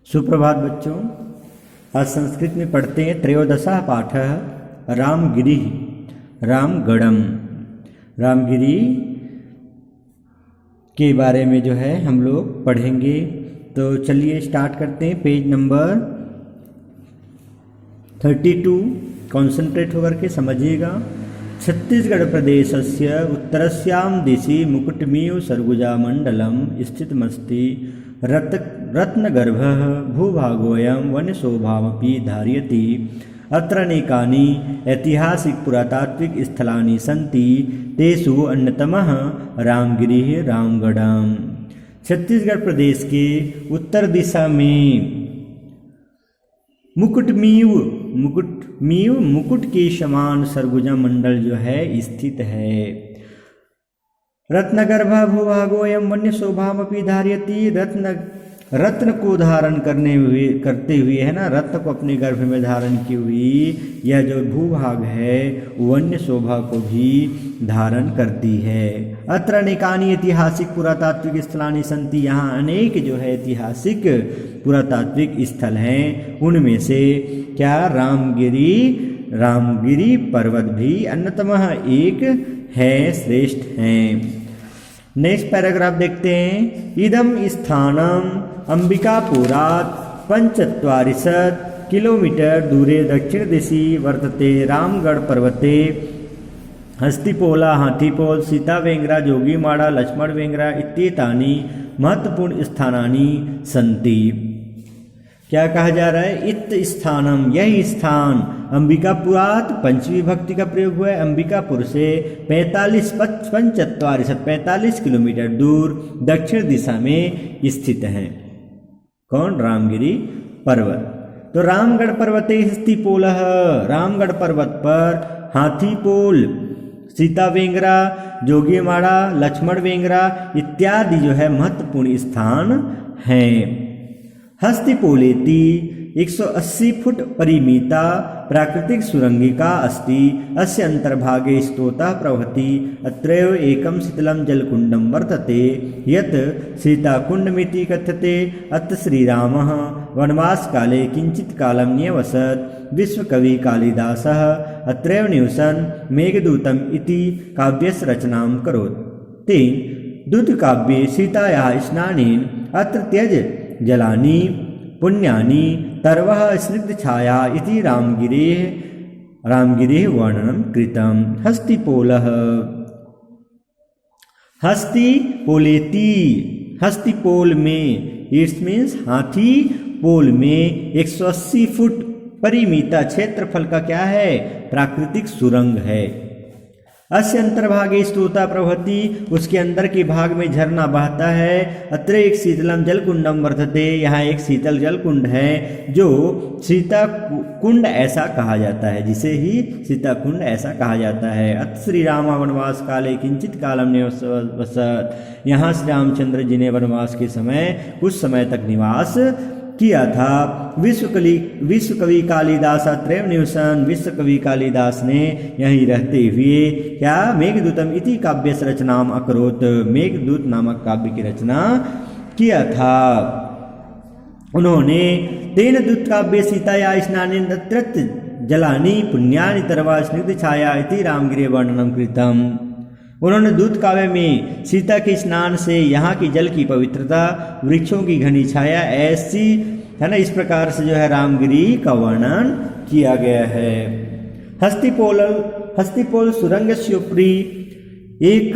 सुप्रभात बच्चों। आज संस्कृत में पढ़ते हैं त्रयोदशः पाठः रामगिरि रामगढ़म। रामगिरी के बारे में जो है हम लोग पढ़ेंगे। तो चलिए स्टार्ट करते हैं। पेज नंबर 32 कॉन्सेंट्रेट होकर के समझिएगा। छत्तीसगढ़ प्रदेशस्य उत्तरस्यां दिशि मुकुटमीव सरगुजा मंडलम स्थितमस्ति। रत्नगर्भः भूभागोऽयं वन्यशोभामपि धारयति। अत्र अनेकानि ऐतिहासिक पुरातात्विक स्थलानि सन्ति। तेषु अन्यतमः रामगिरिः रामगढ़म्। छत्तीसगढ़ प्रदेश के उत्तर दिशा में मुकुट के समान सरगुजा मंडल जो है स्थित है। रत्नगर्भ भूभागोऽयं वन्य शोभामपि धारयति। रत्न को धारण करते हुए है ना, रत्न को अपने गर्भ में धारण की हुई यह जो भूभाग है वन्य शोभा को भी धारण करती है। अत्र अनेकानि ऐतिहासिक पुरातात्विक स्थलानि सन्ति। यहाँ अनेक जो है ऐतिहासिक पुरातात्विक स्थल हैं। उनमें से क्या रामगिरी पर्वत भी अन्यतम एक है, श्रेष्ठ हैं। नेक्स्ट पैराग्राफ देखते हैं। इदम स्थानम अंबिकापुरात् 45 किलोमीटर दूरे दक्षिण दिशि वर्तते। रामगढ़ पर्वते हस्तिपोला हाथीपोल सीतावेंगरा जोगीमाड़ा लक्ष्मणवेंगरा इत्येतानि महत्वपूर्ण स्थानानि सन्ति। क्या कहा जा रहा है? इत स्थानम यही स्थान अंबिकापुरात पंचमी विभक्ति का प्रयोग हुआ है। अंबिकापुर से 45 किलोमीटर दूर दक्षिण दिशा में स्थित है। कौन? रामगिरी पर्वत। तो रामगढ़ पर्वते हस्तिपोलः, रामगढ़ पर्वत पर हाथीपोल सीतावेंगरा जोगीमाड़ा लक्ष्मणवेंगरा इत्यादि जो है महत्वपूर्ण स्थान हैं। हस्तिपोलेति 180 फुट परिमिता प्राकृतिक सुरंगिका अस्ति। अस्य अंतर्भागे स्तोतः प्रवहति। अत्रैव एकं शीतलं जलकुण्डं वर्तते यत् सीताकुण्डमिति कथ्यते। अत्र श्रीरामः वनवासकाले किञ्चित् कालं न्यवसत्। विश्वकवि कालिदासः अत्रैव निवसन् मेघदूतम् इति काव्यस्य रचनां करोत्। तेन दूतकाव्ये सीतायाः स्नानेन अत्र त्यज जलानि पुण्यानि तरवः स्निग्धछाया इति रामगिरेः वर्णनं कृतं। हस्तिपोलः हस्तिपोलेति हस्तिपोल में इट्स मीन्स हाथी पोल में 180 फुट परिमिता क्षेत्रफल का क्या है? प्राकृतिक सुरंग है। अस्य अंतर्भागे स्तोता प्रवहति उसके अंदर के भाग में झरना बहता है। अत्र एक शीतलम जलकुंडम वर्तते यहाँ एक शीतल जलकुंड है जो सीता कुंड ऐसा कहा जाता है, जिसे ही सीता कुंड ऐसा कहा जाता है। अत्र श्री राम वनवास काले किंचित कालम निवसत् यहाँ श्री रामचंद्र जी ने वनवास के समय कुछ समय तक निवास किया था। विश्वकवि कालिदास अत्रैव निवसन्, विश्वकवि कालिदास ने यहीं रहते हुए क्या मेघदूतम इति काव्य रचनाम अकरोत्, मेघदूत नामक काव्य की रचना किया था उन्होंने। तेन दूत काव्य सीताया स्नानेन तत्रत्य जलानि पुण्यानि तरवा स्निग्धछाया इति रामगिरे वर्णनम कृतम। उन्होंने दूत काव्य में सीता के स्नान से यहाँ की जल की पवित्रता, वृक्षों की घनी छाया ऐसी है ना, इस प्रकार से जो है रामगिरी का वर्णन किया गया है। हस्तिपोल सुरंगस्योपरि एक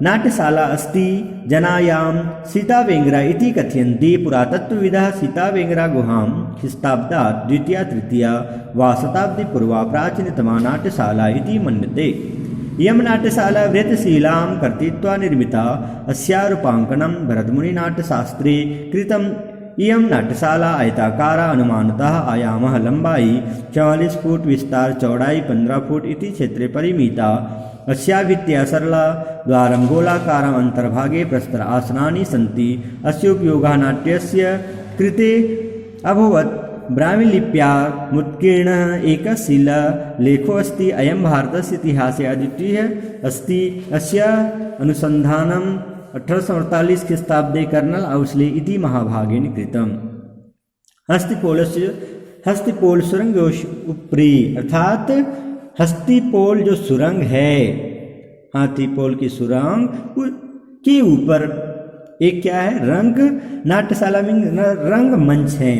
नाट्यशाला अस्ति। जनायां सीतावेंगरा इति कथयन्ति। पुरातत्वविदः सीतावेंगरा गुहां ख्रीष्टाब्दात् द्वितीया तृतीया वा शताब्दी पूर्वा प्राचीनतमा नाट्यशाला इति मन्यते। इयं नाट्यशाला वृत्तशीलां कर्तयित्वा निर्मिता। अस्याः रूपाङ्कनं भरतमुनिनाट्यशास्त्रे कृतम्। इयं नाट्यशाला आयताकारा अनुमानतः आयामः लंबाई 44 फुट विस्तार चौड़ाई 15 फुट इति क्षेत्रे परिमिता। अस्या भित्त्या सरला द्वारं गोलाकारम् अन्तर्भागे प्रस्तर आसनानि सन्ति। अस्योपयोगः नाट्यस्य कृते अभवत्। ब्राह्मीलिप्या मुत्कीर्णः एकः शिलालेखोऽस्ति। अयं भारतस्य इतिहासे अद्वितीयः अस्ति। अस्य अनुसन्धानं 1848 ख्रीष्टाब्दे कर्नल औस्ले इति महाभागेन कृतम्। हस्तिपोल सुरंग उपरी, अर्थात हस्तिपोल जो सुरंग है, हाथीपोल की सुरंग के ऊपर एक क्या है, रंग नाट्यशाला में रंग मंच है।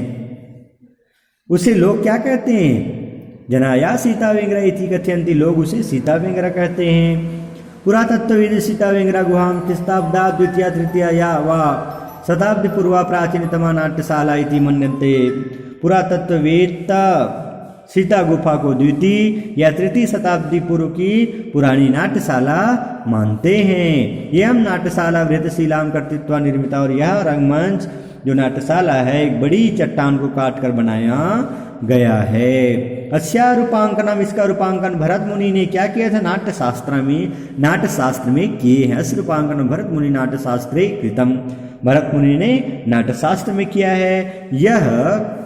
उसे लोग क्या कहते हैं, जनाया सीता वेंगरा इति कथयन्ति, लोग उसे सीता वेंगरा कहते हैं। पुरातत्वविद सीता वेंगरा गुहाम ख्रीष्टाब्दा द्वितीय तृतीय या वा शताब्दी पूर्वा प्राचीनतमा नाट्यशाला इति मन्यन्ते। पुरातत्ववेत्ता सीता गुफा को द्वितीय या तृतीय शताब्दी पूर्व की पुरानी नाट्यशाला मानते हैं। यह नाट्यशाला वृहतशिलाम कर्तृत्व निर्मिता, और यह रंगमंच जो नाट्यशाला है एक बड़ी चट्टान को काट कर बनाया गया है। अस्या रूपांकनम, इसका रूपांकन भरत मुनि ने क्या किया था, नाट्यशास्त्र में किए हैं। अस्य रूपांकन भरत मुनि नाट्यशास्त्रे कृतम, भरत मुनि ने नाट्यशास्त्र में किया है।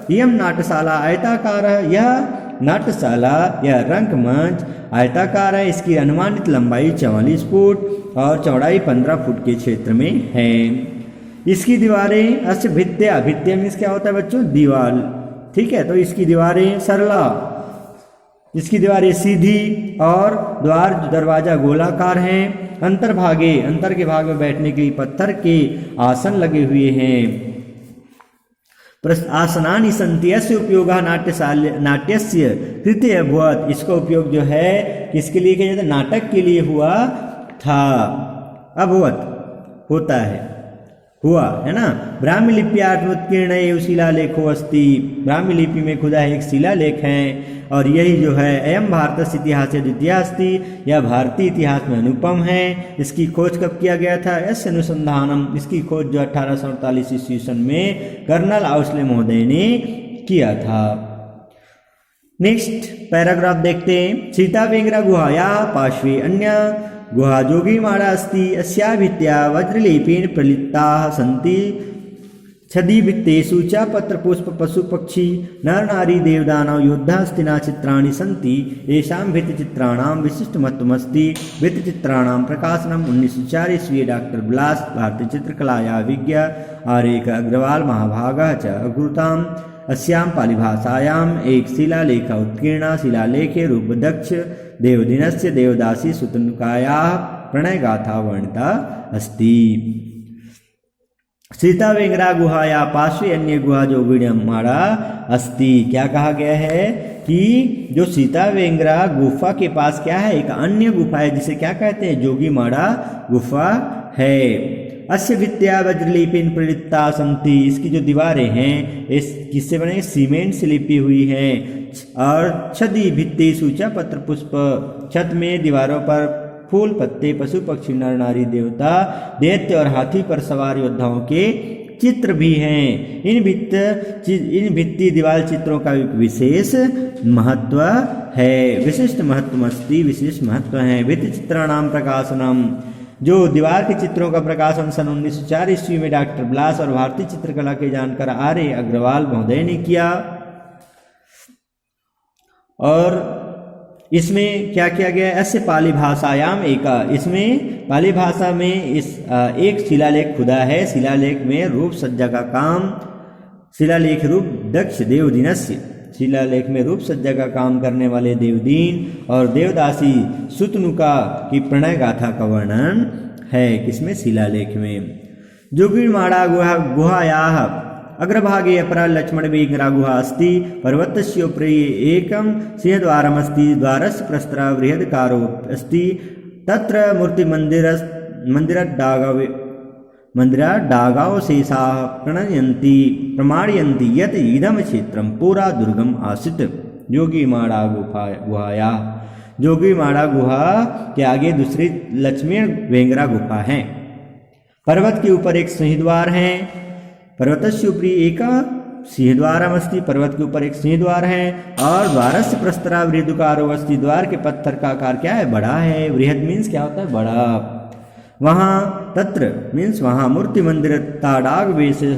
यह नाट्यशाला आयताकार है, यह नाट्यशाला यह रंगमंच आयताकार है। इसकी अनुमानित लंबाई 44 फुट और चौड़ाई 15 फुट के क्षेत्र में है। इसकी दीवारें अस्य भित्त्या, भित्त्या मीन्स क्या होता है बच्चों, दीवार, ठीक है। तो इसकी दीवारें सरला, इसकी दीवारें सीधी और द्वार दरवाजा गोलाकार हैं। अंतर के भाग में बैठने के लिए पत्थर के आसन लगे हुए हैं। आसनानि सन्ति, अस्य उपयोगः नाट्यस्य कृते अभवत्, इसका उपयोग जो है किसके लिए किया जाता है, नाटक के लिए हुआ था। अभवत् होता है, हुआ है ना। ब्राह्मी लिप्यात्मोत्कीर्ण एवं शिलालेखो अस्ति, ब्राह्मी लिपि में खुदा एक शिलालेख है और यही जो है अयम भारत इतिहास द्वितीय अस्ति, यह भारतीय इतिहास में अनुपम है। इसकी खोज कब किया गया था, यस्य अनुसंधानम, इसकी खोज जो 1848 ईस्वी सन में कर्नल आउस्ले महोदय ने किया था। नेक्स्ट पैराग्राफ देखते हैं। सीता वेंगरा गुहाया पार्श्वे अन्य गुहा जोगीमाड़ा अस्ति, अस्या भित्त्या वज्रलेपेन प्रलिप्ताः सन्ति, छदिभित्तेषु च पत्रपुष्प पशु पक्षी नर नारी देवदानव योद्धास्तिना चित्राणि सन्ति। येषां भित्तिचित्राणां विशिष्टमहत्त्वमस्ति। भित्तिचित्राणां प्रकाशनम् 1904 ईस्वी डॉक्टर ब्लास भारतीय चित्रकलाया विज्ञ आरेख अग्रवाल महाभागः च अकुरुताम्। अस्यां पालिभाषायाम् एक शिलालेख उत्कीर्णा, शिलालेखे रूपदक्ष देवदिनस्य देवदासी सुतनुकायाः प्रणयगाथा वर्णिता अस्ति। सीता वेंगरा गुहाया पार्श्वे अन्य गुहा जोगीमाड़ा अस्ति, क्या कहा गया है कि जो सीता वेंगरा गुफा के पास क्या है, एक अन्य गुफा है जिसे क्या कहते हैं, जोगीमाड़ा गुफा है। अस्य भित्त्या वज्रलिपिन प्रलिप्ता सन्ति, इसकी जो दीवारें हैं इस किससे बने, सीमेंट से लिपी हुई हैं। और छदि भित्तेषु च पत्र पुष्प, छत में दीवारों पर फूल पत्ते पशु पक्षी नर नारी देवता दैत्य और हाथी पर सवार योद्धाओं के चित्र भी हैं। इन भित्ति दीवार चित्रों का एक विशेष महत्व है। विशिष्ट महत्वमस्ति, विशेष महत्व है। भित्ति चित्राणाम प्रकाशनम, जो दीवार के चित्रों का प्रकाशन सन 1904 ईस्वी में डॉक्टर ब्लास और भारतीय चित्रकला के जानकार आर्य अग्रवाल महोदय ने किया। और इसमें क्या किया गया, ऐसे पाली भाषायाम एका, इसमें पाली भाषा में इस एक शिलालेख खुदा है। शिलालेख में रूप सज्जा का काम, शिलालेख रूप दक्ष देवदिनस्य, शिलालेख में रूप सज्जा का काम करने वाले देवदीन और देवदासी सुतनुका की प्रणय गाथा का वर्णन है। किसमें, शिलालेख में। जोगीमाड़ा गुहायाः अग्रभागे अपरा लक्ष्मण वेंगरा गुहा अस्ति, पर्वतस्योपरि एकं सिंहद्वारमस्ति, द्वारस्य प्रस्तरः बृहदाकारो अस्ति, तत्र मन्दिराडागावशेषाः प्रमाणयन्ति यत् इदं क्षेत्रं पुरा दुर्गम आसीत्। जोगीमाड़ा गुहाया, जोगीमाड़ा गुहा के आगे दूसरी लक्ष्मण वेंगरा गुफा है। पर्वत के ऊपर एक सिंहद्वार है। पर्वतस्य उपरि एक सिंहद्वारमस्ति, पर्वत के ऊपर एक सिंहद्वार है। और द्वारस्य प्रस्तरः बृहदाकारो अस्ति, द्वार के पत्थर का आकार क्या है, बड़ा है। बृहद मीन्स क्या होता है, बड़ा। वहाँ तत्र मीन्स वहाँ मूर्ति मंदिर ताड़ाग विशेष,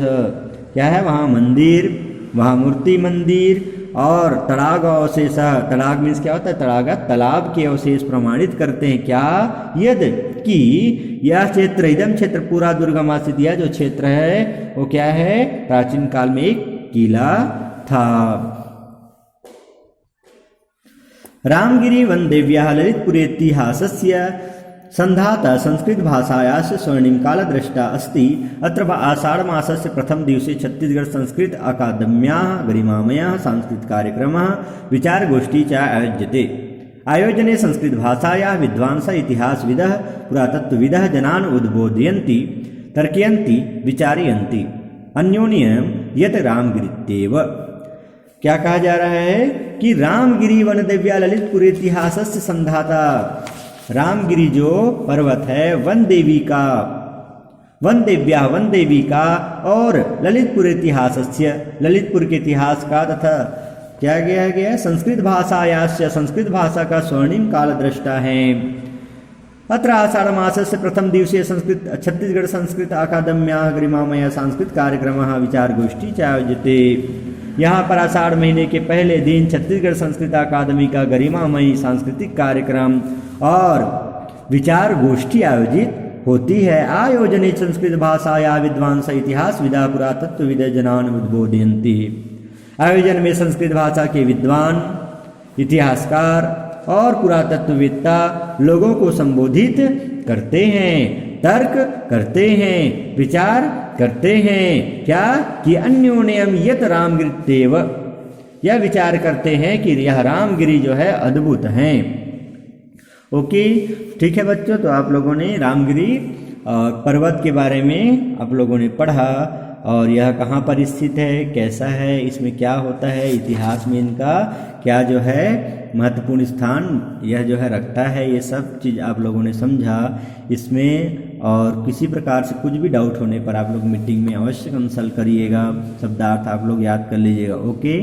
क्या है वहाँ मंदिर, वहाँ मूर्ति मंदिर। और तड़ाग अवशेष, तड़ाग मीन्स क्या होता है, तड़ागा तालाब के अवशेष प्रमाणित करते हैं क्या, यद कि यह क्षेत्र, इदम क्षेत्र पूरा दुर्गम आसित, यह जो क्षेत्र है वो क्या है, प्राचीन काल में एक किला था। रामगिरी वनदेव्याः ललितपुरेतिहासस्य सन्धाता संस्कृतभाषायाः स्वर्णिम कालद्रष्टा अस्ति। अत्र आषाढमासस्य प्रथमदिवसे छत्तीसगढ़ संस्कृत अकादम्याः गरिमामयः सांस्कृतिककार्यक्रमः विचारगोष्ठी च आयोज्यते। आयोजने संस्कृतभाषायाः विद्वांसः इतिहासविदः पुरातत्त्वविदः जनान् उद्बोधयन्ति तर्कयन्ति विचारयन्ति। अन्योन्यं यत् रामगिरीत्येव। क्या कहा जा रहा है कि रामगिरी वनदेव्या ललितपुरेतिहासस्य संधाता, रामगिरी जो पर्वत है वन देवी का, वन देवी का और ललितपुर इतिहासस्य, ललितपुर के इतिहास का तथा क्या गया संस्कृत भाषायास्य, संस्कृत भाषा का स्वर्णिम काल दृष्टा है। अत्र आषाढ़मासस्य प्रथम दिवसीय संस्कृत छत्तीसगढ़ संस्कृत अकादम्याः गरिमामयः सांस्कृतिक कार्यक्रमः विचारगोष्ठी च आयोज्यते। यहाँ पर आषाढ़ महीने के पहले दिन छत्तीसगढ़ संस्कृत अकादमी का गरिमामयी सांस्कृतिक कार्यक्रम और विचार गोष्ठी आयोजित होती है। आयोजने संस्कृत भाषाया विद्वांस इतिहासविदा पुरातत्वविद जनान् उद्बोधयन्ति। आयोजन में संस्कृत भाषा के विद्वान, इतिहासकार और पुरातत्ववेत्ता लोगों को संबोधित करते हैं, तर्क करते हैं, विचार करते हैं। क्या कि अन्योन्यम यत रामगिरीत्येव, यह विचार करते हैं कि यह रामगिरी जो है अद्भुत हैं। ओके, ठीक है बच्चों, तो आप लोगों ने रामगिरी पर्वत के बारे में आप लोगों ने पढ़ा और यह कहाँ पर स्थित है, कैसा है, इसमें क्या होता है, इतिहास में इनका क्या जो है महत्वपूर्ण स्थान यह जो है रखता है, ये सब चीज़ आप लोगों ने समझा इसमें। और किसी प्रकार से कुछ भी डाउट होने पर आप लोग मीटिंग में अवश्य कंसल्ट करिएगा, शब्दार्थ आप लोग याद कर लीजिएगा। ओके।